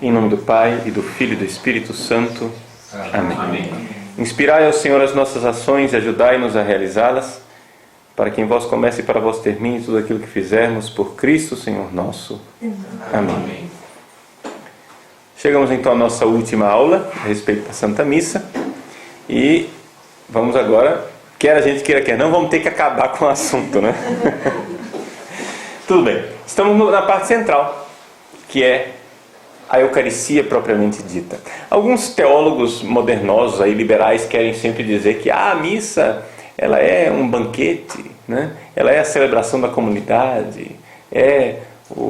Em nome do Pai, e do Filho e do Espírito Santo. Amém. Inspirai ao Senhor as nossas ações e ajudai-nos a realizá-las, para que em vós comece e para vós termine tudo aquilo que fizermos por Cristo, Senhor nosso. Amém. Chegamos então à nossa última aula a respeito da Santa Missa e vamos agora, quer a gente queira, quer não, vamos ter que acabar com o assunto, né? Tudo bem, estamos na parte central, que é a Eucaristia propriamente dita. Alguns teólogos modernosos, aí, liberais, querem sempre dizer que a missa ela é um banquete, né? Ela é a celebração da comunidade, é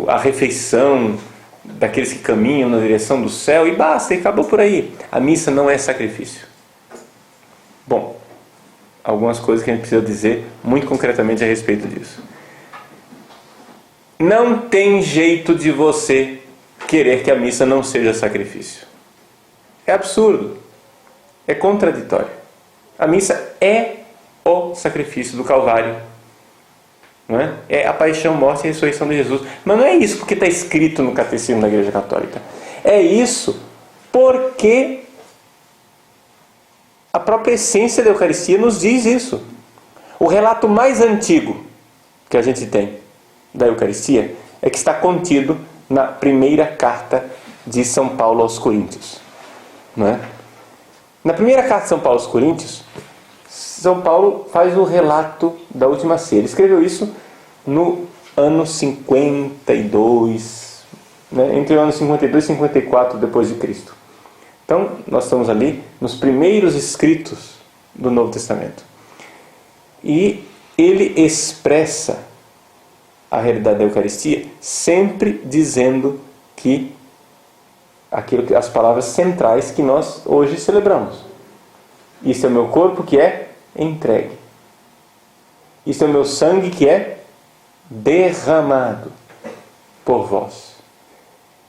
a refeição daqueles que caminham na direção do céu e basta, e acabou por aí. A missa não é sacrifício. Bom, algumas coisas que a gente precisa dizer muito concretamente a respeito disso. Não tem jeito de você querer que a missa não seja sacrifício. É absurdo. É contraditório. A missa é o sacrifício do Calvário. Não é? É a paixão, morte e ressurreição de Jesus. Mas não é isso porque está escrito no Catecismo da Igreja Católica. É isso porque a própria essência da Eucaristia nos diz isso. O relato mais antigo que a gente tem da Eucaristia é que está contido na primeira carta de São Paulo aos Coríntios. Não é? Na primeira carta de São Paulo aos Coríntios, São Paulo faz o relato da última ceia. Ele escreveu isso no ano 52, né? Entre o ano 52 e 54 depois de Cristo. Então, nós estamos ali nos primeiros escritos do Novo Testamento. E ele expressa a realidade da Eucaristia sempre dizendo que as palavras centrais que nós hoje celebramos. Isso é o meu corpo que é entregue. Isso é o meu sangue que é derramado por vós.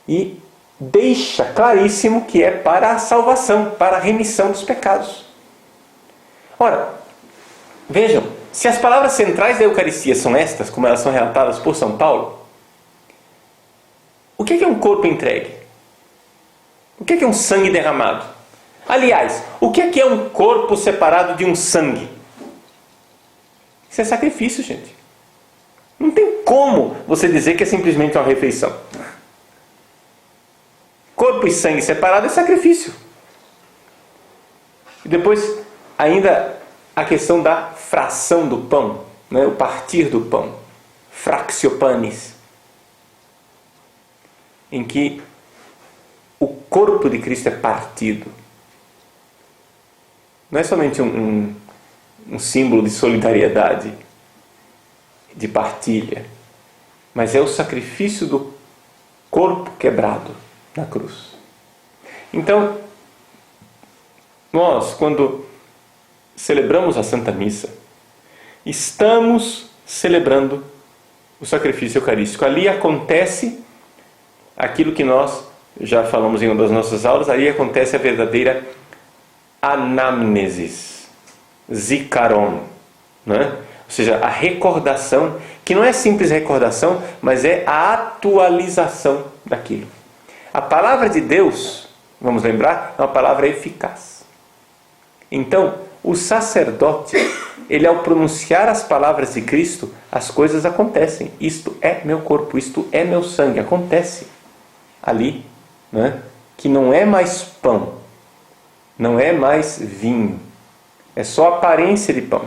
E deixa claríssimo que é para a salvação, para a remissão dos pecados. Ora, vejam, se as palavras centrais da Eucaristia são estas, como elas são relatadas por São Paulo, o que é um corpo entregue? O que é um sangue derramado? Aliás, o que é um corpo separado de um sangue? Isso é sacrifício, gente. Não tem como você dizer que é simplesmente uma refeição. Corpo e sangue separado é sacrifício. E depois, ainda a questão da fração do pão, né? O partir do pão. Fractio panis. Em que o corpo de Cristo é partido. Não é somente um símbolo de solidariedade, de partilha, mas é o sacrifício do corpo quebrado na cruz. Então, nós, quando celebramos a Santa Missa, estamos celebrando o sacrifício eucarístico. Ali acontece aquilo que nós já falamos em uma das nossas aulas, ali acontece a verdadeira anamnesis, zikaron, né? Ou seja, a recordação, que não é simples recordação, mas é a atualização daquilo. A palavra de Deus, vamos lembrar, é uma palavra eficaz. Então, o sacerdote, ele ao pronunciar as palavras de Cristo, as coisas acontecem. Isto é meu corpo, isto é meu sangue, acontece ali, né? Que não é mais pão, não é mais vinho, é só aparência de pão,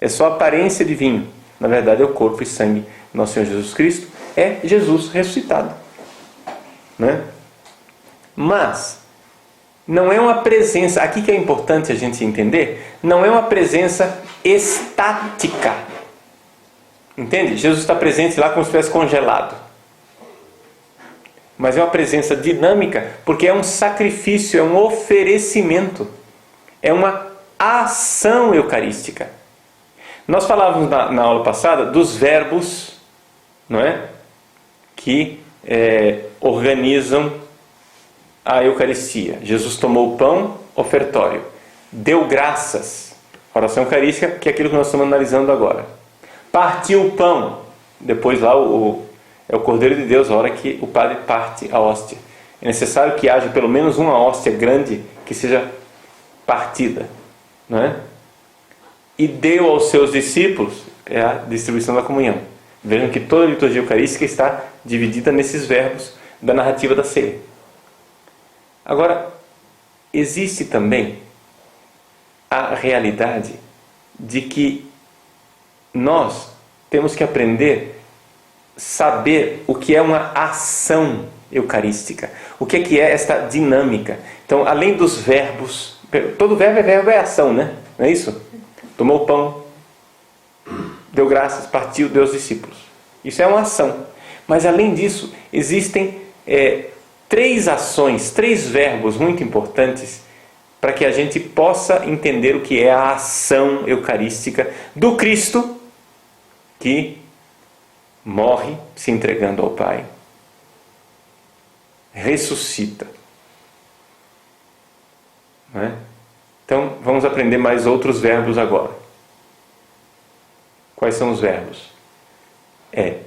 é só aparência de vinho. Na verdade é o corpo e sangue do nosso Senhor Jesus Cristo, é Jesus ressuscitado, né? Mas não é uma presença, aqui que é importante a gente entender, não é uma presença estática, entende? Jesus está presente lá como se estivesse congelado, mas é uma presença dinâmica, porque é um sacrifício, é um oferecimento, é uma ação eucarística. Nós falávamos na aula passada dos verbos, não é? Que organizam a Eucaristia. Jesus tomou o pão, ofertório. Deu graças, oração eucarística, que é aquilo que nós estamos analisando agora. Partiu o pão, depois lá é o Cordeiro de Deus, a hora que o padre parte a hóstia. é necessário que haja pelo menos uma hóstia grande que seja partida, não é? E deu aos seus discípulos, é a distribuição da comunhão. Vejam que toda a liturgia eucarística está dividida nesses verbos da narrativa da ceia. Agora, existe também a realidade de que nós temos que aprender a saber o que é uma ação eucarística. O que é esta dinâmica? Então, além dos verbos, todo verbo é ação, né? Não é isso? Tomou o pão, deu graças, partiu, deu aos discípulos. Isso é uma ação. Mas além disso, existem 3 ações, 3 verbos muito importantes para que a gente possa entender o que é a ação eucarística do Cristo que morre se entregando ao Pai, ressuscita. Não é? Então, vamos aprender mais outros verbos agora. Quais são os verbos? É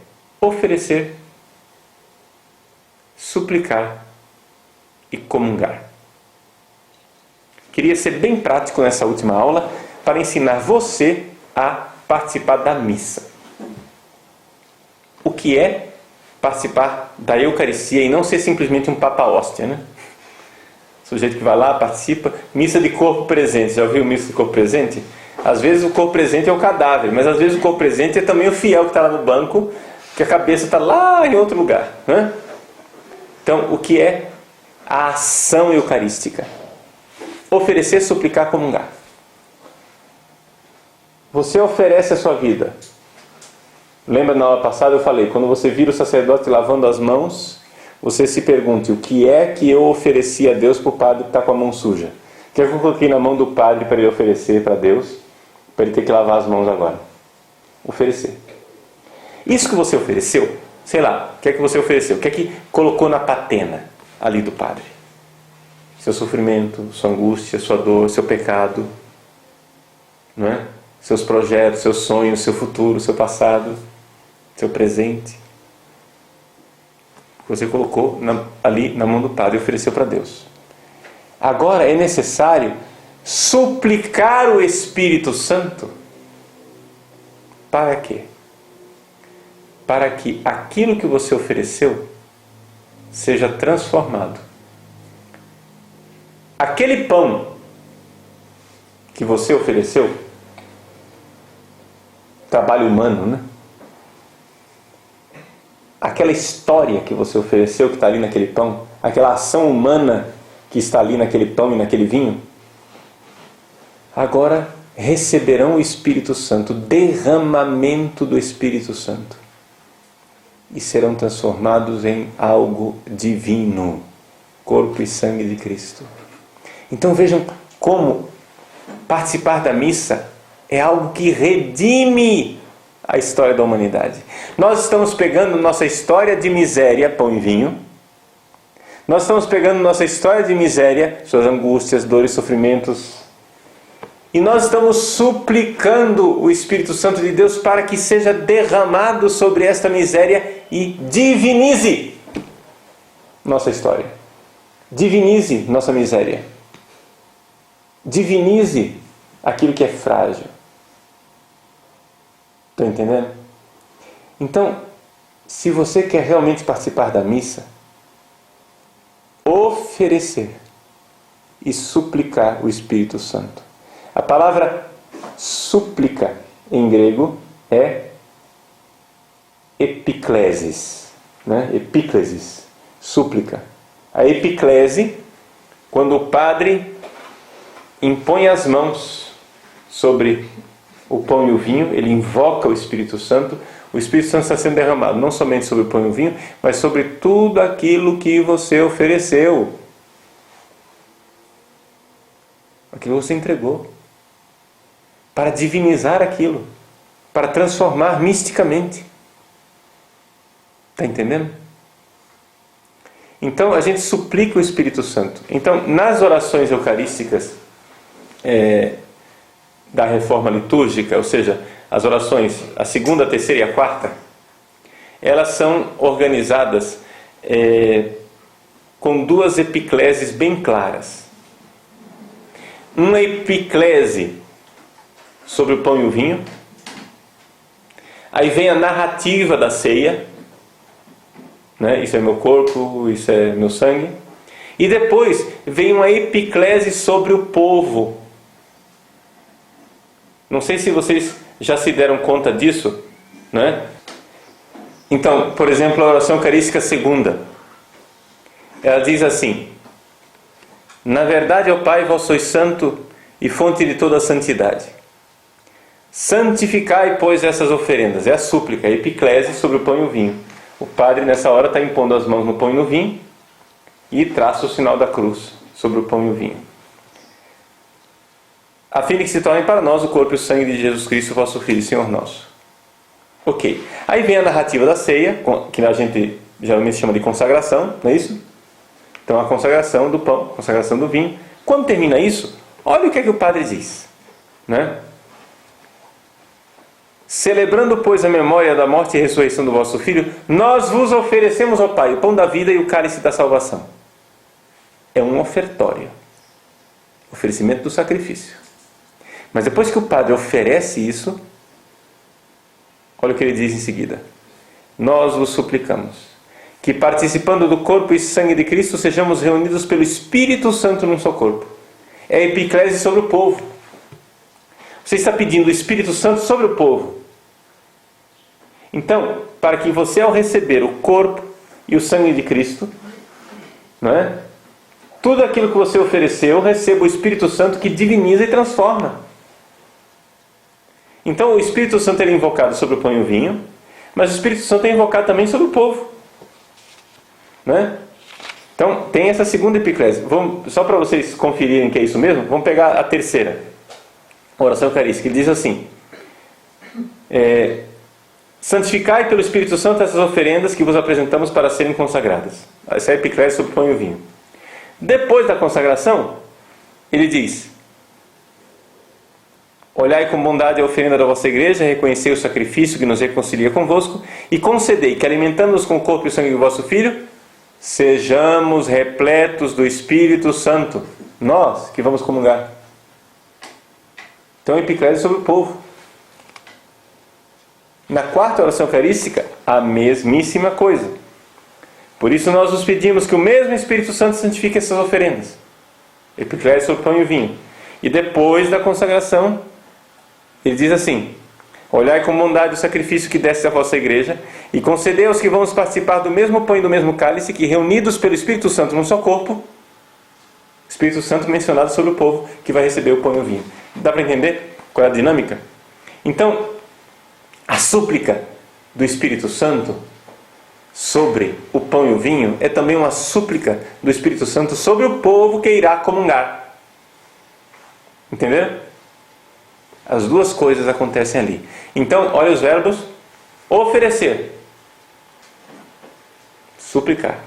oferecer, suplicar e comungar. Queria ser bem prático nessa última aula para ensinar você a participar da missa. O que é participar da Eucaristia e não ser simplesmente um papa-hóstia, né? O sujeito que vai lá, participa, missa de corpo presente. Já ouviu missa de corpo presente? Às vezes o corpo presente é o cadáver, mas às vezes o corpo presente é também o fiel que está lá no banco, que a cabeça está lá em outro lugar, né? Então, o que é a ação eucarística? Oferecer, suplicar, comungar. Você oferece a sua vida. Lembra na aula passada eu falei, quando você vira o sacerdote lavando as mãos, você se pergunte, o que é que eu ofereci a Deus para o padre que está com a mão suja? O que é que eu coloquei na mão do padre para ele oferecer para Deus, para ele ter que lavar as mãos agora? Oferecer. Isso que você ofereceu, sei lá, o que é que você ofereceu? O que é que colocou na patena ali do padre? Seu sofrimento, sua angústia, sua dor, seu pecado, não é? Seus projetos, seus sonhos, seu futuro, seu passado, seu presente. Você colocou ali na mão do Padre e ofereceu para Deus. Agora é necessário suplicar o Espírito Santo. Para quê? Para que aquilo que você ofereceu seja transformado. Aquele pão que você ofereceu, trabalho humano, né? Aquela história que você ofereceu que está ali naquele pão, aquela ação humana que está ali naquele pão e naquele vinho, agora receberão o Espírito Santo, derramamento do Espírito Santo, e serão transformados em algo divino, corpo e sangue de Cristo. Então vejam como participar da missa é algo que redime a história da humanidade. Nós estamos pegando nossa história de miséria, pão e vinho. Nós estamos pegando nossa história de miséria, suas angústias, dores, sofrimentos. E nós estamos suplicando o Espírito Santo de Deus para que seja derramado sobre esta miséria e divinize nossa história. Divinize nossa miséria. Divinize aquilo que é frágil. Estão entendendo? Então, se você quer realmente participar da missa, oferecer e suplicar o Espírito Santo. A palavra súplica em grego é epiclesis, né? Epiclesis, súplica. A epiclese, quando o padre impõe as mãos sobre o pão e o vinho, ele invoca o Espírito Santo. O Espírito Santo está sendo derramado não somente sobre o pão e o vinho, mas sobre tudo aquilo que você ofereceu, aquilo que você entregou, para divinizar aquilo, para transformar misticamente. Está entendendo? Então a gente suplica o Espírito Santo. Então, nas orações eucarísticas da reforma litúrgica, ou seja, as orações, a segunda, a terceira e a quarta, elas são organizadas com duas epicleses bem claras. Uma epiclese sobre o pão e o vinho. Aí vem a narrativa da ceia, né? Isso é meu corpo, isso é meu sangue. E depois vem uma epiclese sobre o povo. Não sei se vocês já se deram conta disso, né? Então, por exemplo, a oração eucarística segunda. Ela diz assim: na verdade, ó Pai, vós sois santo e fonte de toda a santidade. Santificai, pois, essas oferendas. É a súplica, a epiclese sobre o pão e o vinho. O padre, nessa hora, está impondo as mãos no pão e no vinho e traça o sinal da cruz sobre o pão e o vinho, a fim de que se tornem para nós o corpo e o sangue de Jesus Cristo, vosso Filho e Senhor nosso. Ok. Aí vem a narrativa da ceia, que a gente geralmente chama de consagração, não é isso? Então, a consagração do pão, a consagração do vinho. Quando termina isso, olha o que é que o padre diz, né? Celebrando, pois, a memória da morte e ressurreição do vosso Filho, nós vos oferecemos, ó Pai, o pão da vida e o cálice da salvação. É um ofertório. Oferecimento do sacrifício. Mas depois que o padre oferece isso, olha o que ele diz em seguida. Nós vos suplicamos que, participando do corpo e sangue de Cristo, sejamos reunidos pelo Espírito Santo num só corpo. É a epiclese sobre o povo. Você está pedindo o Espírito Santo sobre o povo. Então, para que você, ao receber o corpo e o sangue de Cristo, não é? Tudo aquilo que você ofereceu, receba o Espírito Santo que diviniza e transforma. Então, o Espírito Santo é invocado sobre o pão e o vinho, mas o Espírito Santo é invocado também sobre o povo. Não é? Então, tem essa segunda epiclese. Só para vocês conferirem que é isso mesmo, vamos pegar a terceira. Oração eucarística. Ele diz assim: santificai pelo Espírito Santo essas oferendas que vos apresentamos para serem consagradas. Essa é a epiclese sobre o pão e o vinho. Depois da consagração, ele diz: olhai com bondade a oferenda da vossa igreja, reconhecei o sacrifício que nos reconcilia convosco, e concedei que, alimentando-nos com o corpo e o sangue do vosso Filho, sejamos repletos do Espírito Santo, nós que vamos comungar. Então, a epiclese sobre o povo. Na quarta oração eucarística, a mesmíssima coisa. Por isso nós os pedimos que o mesmo Espírito Santo santifique essas oferendas. Epiclese sobre o pão e o vinho. E depois da consagração, ele diz assim: olhai com bondade o sacrifício que desce à vossa igreja, e concedei aos que vamos participar do mesmo pão e do mesmo cálice, que, reunidos pelo Espírito Santo num só corpo, Espírito Santo mencionado sobre o povo que vai receber o pão e o vinho. Dá para entender qual é a dinâmica? Então, a súplica do Espírito Santo sobre o pão e o vinho é também uma súplica do Espírito Santo sobre o povo que irá comungar. Entenderam? As duas coisas acontecem ali. Então, olha os verbos: oferecer, suplicar.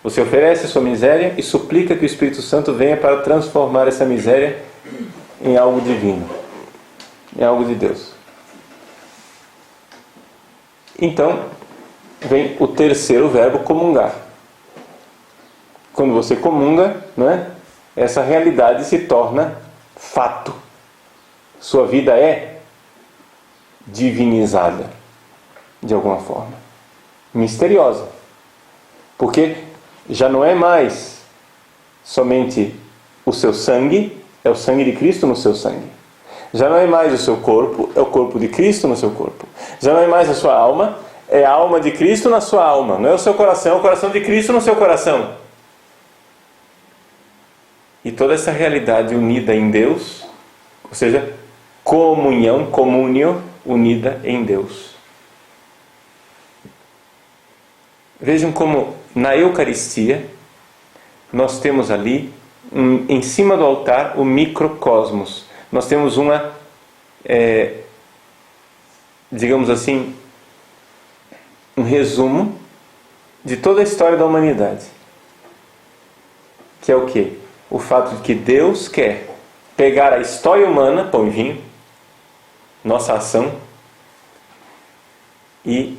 Você oferece a sua miséria e suplica que o Espírito Santo venha para transformar essa miséria em algo divino, em algo de Deus. Então, vem o terceiro verbo, comungar. Quando você comunga, não é? Essa realidade se torna fato. Sua vida é divinizada, de alguma forma. Misteriosa. Porque já não é mais somente o seu sangue, é o sangue de Cristo no seu sangue. Já não é mais o seu corpo, é o corpo de Cristo no seu corpo. Já não é mais a sua alma, é a alma de Cristo na sua alma. Não é o seu coração, é o coração de Cristo no seu coração. E toda essa realidade unida em Deus, ou seja, comunhão, comúnio, unida em Deus. Vejam como na Eucaristia nós temos ali, em cima do altar, o microcosmos. Nós temos uma, digamos assim, um resumo de toda a história da humanidade. Que é o quê? O fato de que Deus quer pegar a história humana, pão e vinho, nossa ação, e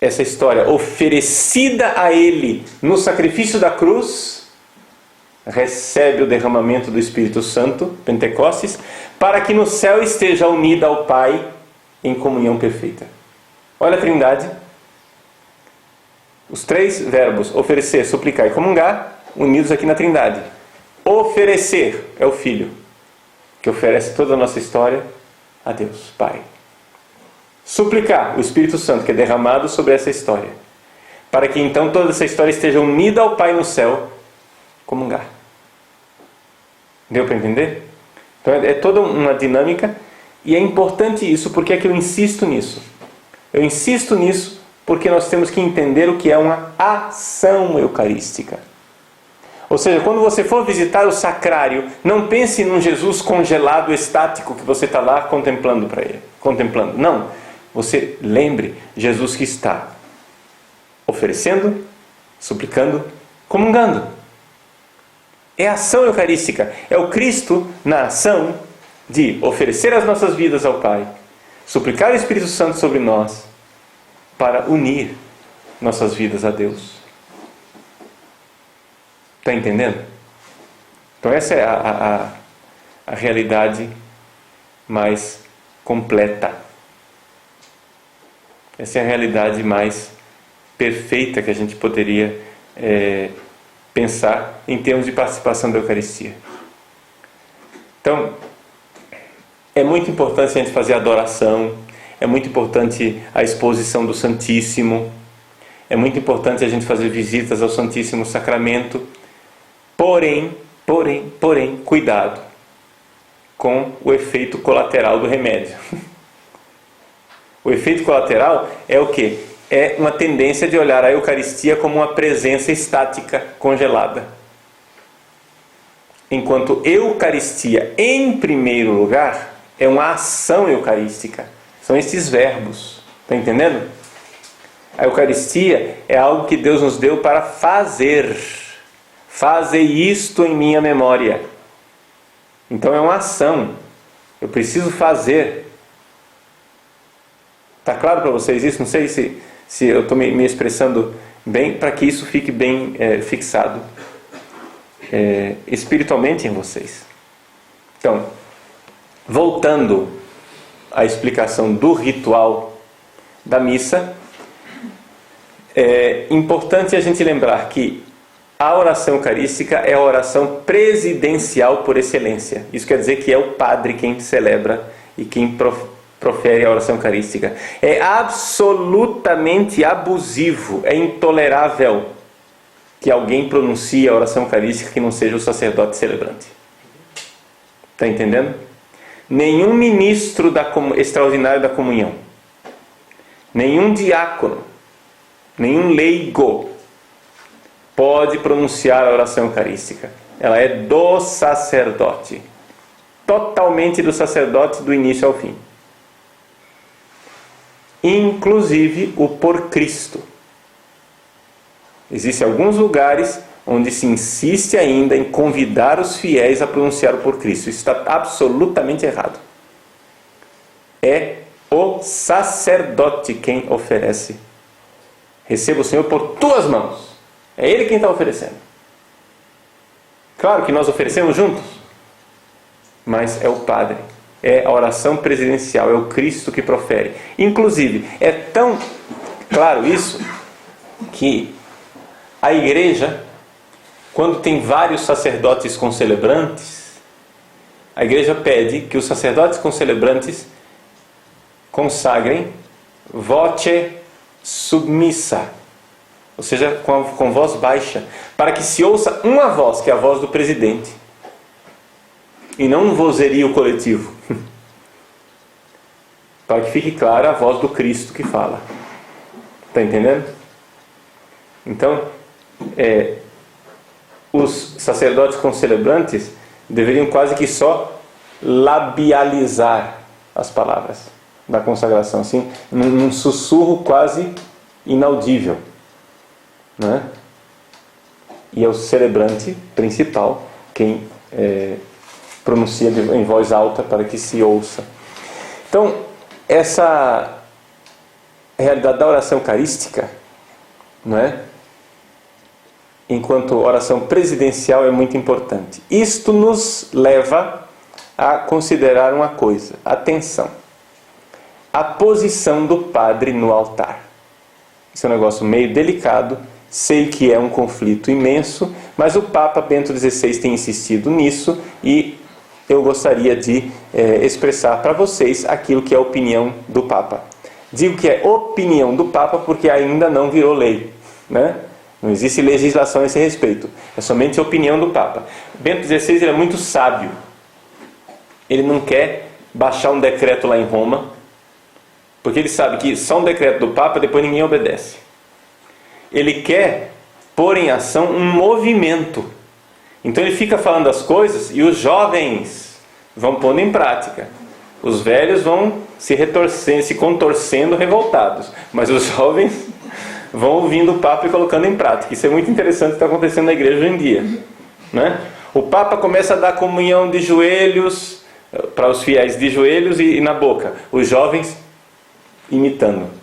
essa história oferecida a Ele no sacrifício da cruz, recebe o derramamento do Espírito Santo, Pentecostes, para que no céu esteja unida ao Pai em comunhão perfeita. Olha a Trindade. Os três verbos, oferecer, suplicar e comungar, unidos aqui na Trindade. Oferecer é o Filho, que oferece toda a nossa história a Deus, Pai. Suplicar, o Espírito Santo, que é derramado sobre essa história, para que então toda essa história esteja unida ao Pai no céu, comungar. Deu para entender? Então é toda uma dinâmica, e é importante isso. Por que é que eu insisto nisso? Eu insisto nisso porque nós temos que entender o que é uma ação eucarística. Ou seja, quando você for visitar o sacrário, não pense num Jesus congelado, estático, que você está lá contemplando para ele. Não. Você lembre Jesus que está oferecendo, suplicando, comungando. É a ação eucarística. É o Cristo na ação de oferecer as nossas vidas ao Pai, suplicar o Espírito Santo sobre nós, para unir nossas vidas a Deus. Está entendendo? Então essa é a realidade mais completa. Essa é a realidade mais perfeita que a gente poderia pensar em termos de participação da Eucaristia. Então, é muito importante a gente fazer adoração, é muito importante a exposição do Santíssimo, é muito importante a gente fazer visitas ao Santíssimo Sacramento, porém, cuidado com o efeito colateral do remédio. O efeito colateral é o quê? É uma tendência de olhar a Eucaristia como uma presença estática, congelada. Enquanto Eucaristia, em primeiro lugar, é uma ação eucarística. São esses verbos. Está entendendo? A Eucaristia é algo que Deus nos deu para fazer. Faze isto em minha memória. Então é uma ação. Eu preciso fazer. Está claro para vocês isso? Não sei se eu estou me expressando bem, para que isso fique bem fixado espiritualmente em vocês. Então, voltando à explicação do ritual da missa, é importante a gente lembrar que a oração eucarística é a oração presidencial por excelência. Isso quer dizer que é o padre quem celebra e quem profere a oração eucarística. É absolutamente abusivo, é intolerável que alguém pronuncie a oração eucarística que não seja o sacerdote celebrante. Está entendendo? Nenhum ministro extraordinário da comunhão, nenhum diácono, nenhum leigo pode pronunciar a oração eucarística. Ela é do sacerdote. Totalmente do sacerdote, do início ao fim. Inclusive o por Cristo. Existem alguns lugares onde se insiste ainda em convidar os fiéis a pronunciar o por Cristo. Isso está absolutamente errado. É o sacerdote quem oferece. Receba o Senhor por tuas mãos. É Ele quem está oferecendo. Claro que nós oferecemos juntos, mas é o Padre. É a oração presidencial, é o Cristo que profere. Inclusive, é tão claro isso, que a igreja, quando tem vários sacerdotes concelebrantes, a igreja pede que os sacerdotes concelebrantes consagrem voce submissa, ou seja, com voz baixa, para que se ouça uma voz, que é a voz do presidente, e não um vozerio coletivo, para que fique clara a voz do Cristo que fala. Está entendendo? Então, os sacerdotes concelebrantes deveriam quase que só labializar as palavras da consagração, assim, num sussurro quase inaudível, né? E é o celebrante principal quem pronuncia em voz alta para que se ouça. Então, essa realidade da oração eucarística, não é? Enquanto oração presidencial é muito importante. Isto nos leva a considerar uma coisa. Atenção. A posição do padre no altar. Isso é um negócio meio delicado. Sei que é um conflito imenso, mas o Papa Bento XVI tem insistido nisso e eu gostaria de expressar para vocês aquilo que é a opinião do Papa. Digo que é opinião do Papa porque ainda não virou lei, né? Não existe legislação a esse respeito. É somente a opinião do Papa. Bento XVI ele é muito sábio. Ele não quer baixar um decreto lá em Roma, porque ele sabe que só um decreto do Papa depois ninguém obedece. Ele quer pôr em ação um movimento. Então ele fica falando as coisas e os jovens vão pondo em prática. Os velhos vão se retorcendo, se contorcendo, revoltados. Mas os jovens vão ouvindo o Papa e colocando em prática. Isso é muito interessante o que está acontecendo na igreja hoje em dia, né? O Papa começa a dar comunhão de joelhos para os fiéis, de joelhos e na boca. Os jovens imitando.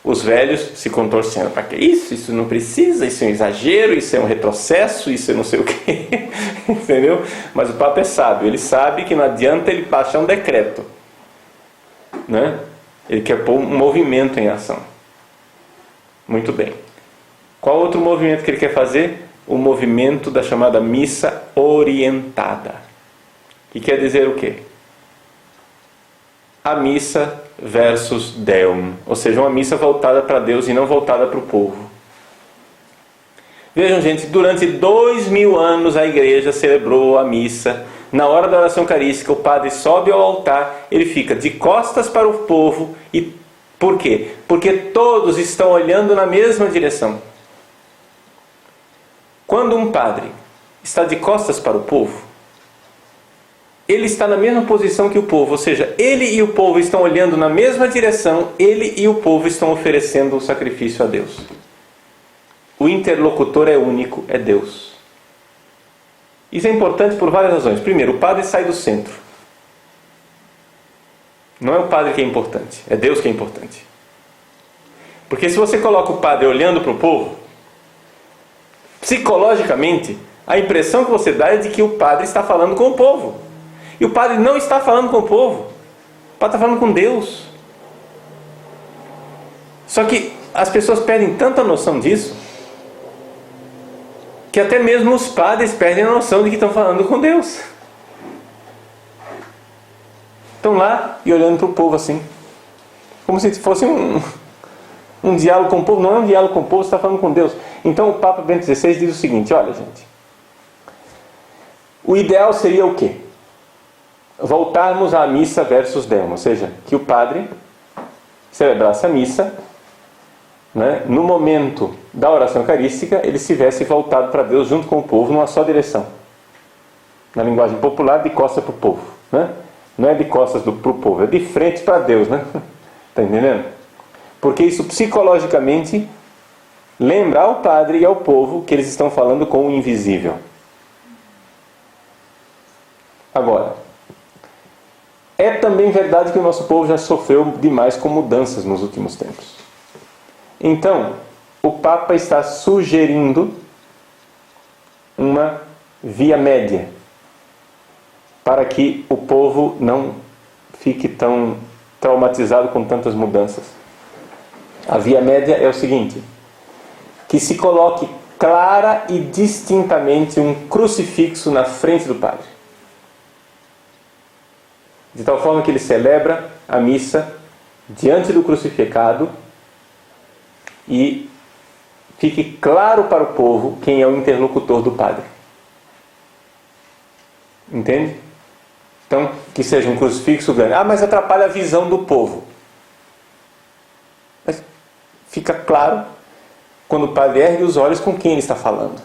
Os velhos se contorcendo. Para que isso? Isso não precisa, isso é um exagero, isso é um retrocesso, isso é não sei o quê. Entendeu? Mas o Papa é sábio. Ele sabe que não adianta ele baixar um decreto, né? Ele quer pôr um movimento em ação. Muito bem. Qual outro movimento que ele quer fazer? O movimento da chamada missa orientada. Que quer dizer o quê? A missa versus Deum. Ou seja, uma missa voltada para Deus e não voltada para o povo. Vejam, gente, durante 2000 anos a igreja celebrou a missa. Na hora da oração eucarística, o padre sobe ao altar, ele fica de costas para o povo. E por quê? Porque todos estão olhando na mesma direção. Quando um padre está de costas para o povo, ele está na mesma posição que o povo, ou seja, ele e o povo estão olhando na mesma direção, ele e o povo estão oferecendo o sacrifício a Deus. O interlocutor é único, é Deus. Isso é importante por várias razões. Primeiro, o padre sai do centro. Não é o padre que é importante, é Deus que é importante. Porque se você coloca o padre olhando para o povo, psicologicamente, a impressão que você dá é de que o padre está falando com o povo. E o padre não está falando com o povo. O padre está falando com Deus. Só que as pessoas perdem tanta noção disso, que até mesmo os padres perdem a noção de que estão falando com Deus. Estão lá e olhando para o povo assim, como se fosse um diálogo com o povo. Não é um diálogo com o povo, você está falando com Deus. Então o Papa Bento XVI diz o seguinte: olha, gente, o ideal seria o quê? Voltarmos à missa versus Deum, ou seja, que o padre celebrasse a missa, né, no momento da oração eucarística, ele estivesse voltado para Deus junto com o povo numa só direção. Na linguagem popular, de costas para o povo, né? Não é de costas para o povo, é de frente para Deus, né? Está entendendo? Porque isso psicologicamente lembra ao padre e ao povo que eles estão falando com o invisível. Agora, é também verdade que o nosso povo já sofreu demais com mudanças nos últimos tempos. Então, o Papa está sugerindo uma via média para que o povo não fique tão traumatizado com tantas mudanças. A via média é o seguinte: que se coloque clara e distintamente um crucifixo na frente do padre, de tal forma que ele celebra a missa diante do crucificado e fique claro para o povo quem é o interlocutor do padre. Entende? Então, que seja um crucifixo grande. Ah, mas atrapalha a visão do povo. Mas fica claro quando o padre ergue os olhos com quem ele está falando.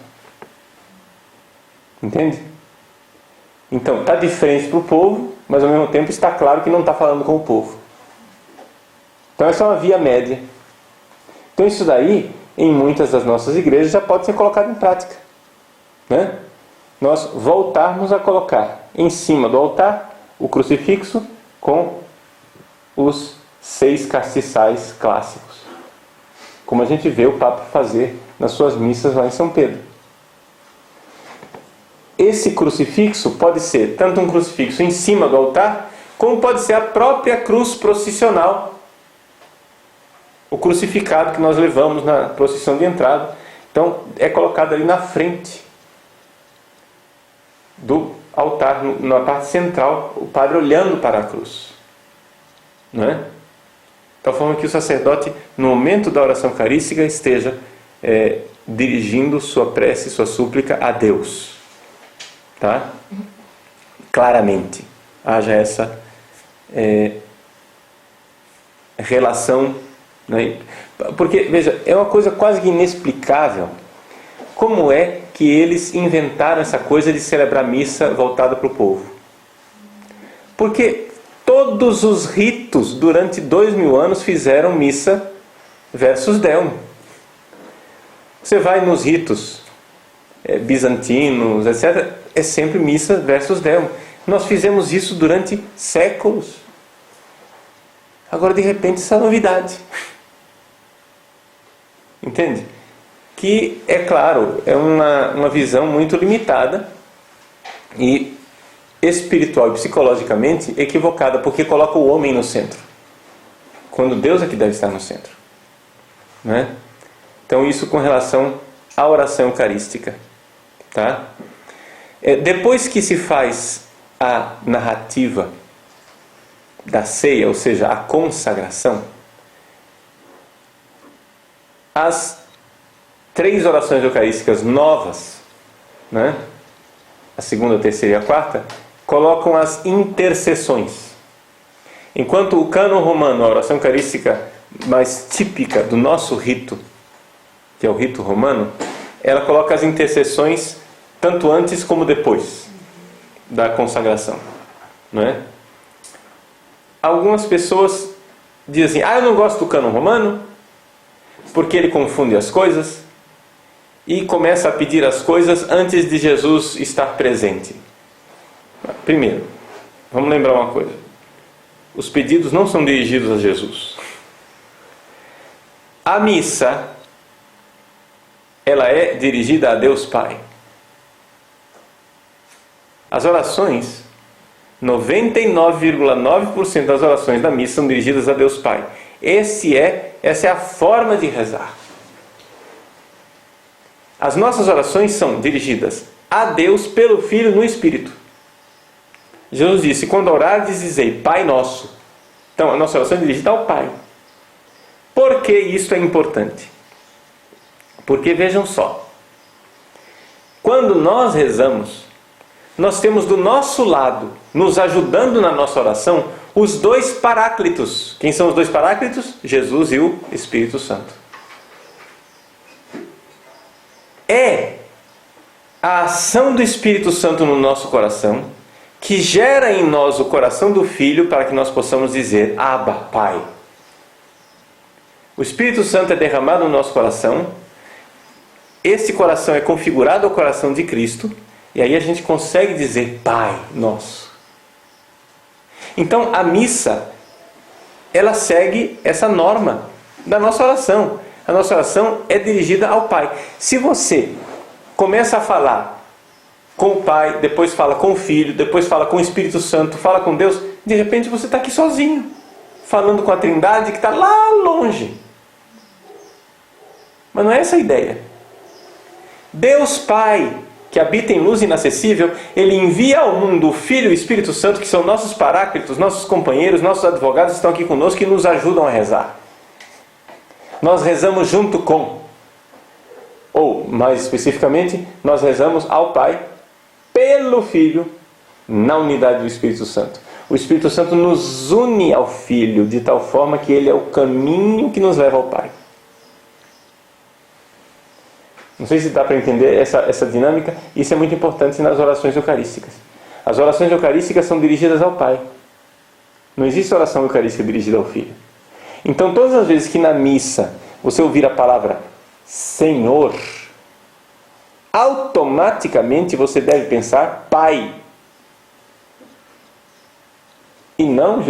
Entende? Então, está de frente para o povo, mas ao mesmo tempo está claro que não está falando com o povo. Então essa é uma via média. Então isso daí, em muitas das nossas igrejas, já pode ser colocado em prática, né? Nós voltarmos a colocar em cima do altar o crucifixo com os 6 castiçais clássicos. como a gente vê o Papa fazer nas suas missas lá em São Pedro. Esse crucifixo pode ser tanto um crucifixo em cima do altar, como pode ser a própria cruz processional, o crucificado que nós levamos na procissão de entrada. Então, é colocado ali na frente do altar, na parte central, o padre olhando para a cruz. Não é? De tal forma que o sacerdote, no momento da oração eucarística, esteja dirigindo sua prece, sua súplica a Deus. Tá? Claramente. Haja essa relação. Né? Porque, veja, é uma coisa quase que inexplicável. Como é que eles inventaram essa coisa de celebrar missa voltada para o povo? Porque todos os ritos durante 2000 anos fizeram missa versus Deum. Você vai nos ritos bizantinos, etc., é sempre missa versus Deum. Nós fizemos isso durante séculos. Agora, de repente, essa novidade. Entende? Que, é claro, é uma visão muito limitada e espiritual e psicologicamente equivocada, porque coloca o homem no centro, quando Deus é que deve estar no centro. Não é? Então, isso com relação à oração eucarística. Tá? Depois que se faz a narrativa da ceia, ou seja, a consagração, as 3 orações eucarísticas novas, né? A segunda, a terceira e a quarta, colocam as intercessões. Enquanto o cânon romano, a oração eucarística mais típica do nosso rito, que é o rito romano, ela coloca as intercessões tanto antes como depois da consagração. Não é? Algumas pessoas dizem assim, eu não gosto do cânon romano, porque ele confunde as coisas e começa a pedir as coisas antes de Jesus estar presente. Primeiro, vamos lembrar uma coisa. Os pedidos não são dirigidos a Jesus. A missa, ela é dirigida a Deus Pai. As orações, 99,9% das orações da missa são dirigidas a Deus Pai. Essa é a forma de rezar. As nossas orações são dirigidas a Deus pelo Filho no Espírito. Jesus disse, quando orardes, dizei, Pai Nosso. Então, a nossa oração é dirigida ao Pai. Por que isso é importante? Porque, vejam só, quando nós rezamos, nós temos do nosso lado, nos ajudando na nossa oração, os 2 paráclitos. Quem são os 2 paráclitos? Jesus e o Espírito Santo. É a ação do Espírito Santo no nosso coração que gera em nós o coração do Filho para que nós possamos dizer, Abba, Pai. O Espírito Santo é derramado no nosso coração, esse coração é configurado ao coração de Cristo, e aí a gente consegue dizer Pai Nosso. Então a missa, ela segue essa norma da nossa oração. A nossa oração é dirigida ao Pai. Se você começa a falar com o Pai, depois fala com o Filho, depois fala com o Espírito Santo, fala com Deus, de repente você está aqui sozinho, falando com a Trindade que está lá longe. Mas não é essa a ideia. Deus Pai, que habita em luz inacessível, Ele envia ao mundo o Filho e o Espírito Santo, que são nossos paráclitos, nossos companheiros, nossos advogados, estão aqui conosco e nos ajudam a rezar. Nós rezamos junto com, ou mais especificamente, nós rezamos ao Pai, pelo Filho, na unidade do Espírito Santo. O Espírito Santo nos une ao Filho, de tal forma que Ele é o caminho que nos leva ao Pai. Não sei se dá para entender essa dinâmica. Isso é muito importante nas orações eucarísticas. As orações eucarísticas são dirigidas ao Pai. Não existe oração eucarística dirigida ao Filho. Então, todas as vezes que na missa você ouvir a palavra Senhor, automaticamente você deve pensar Pai. E não Jesus.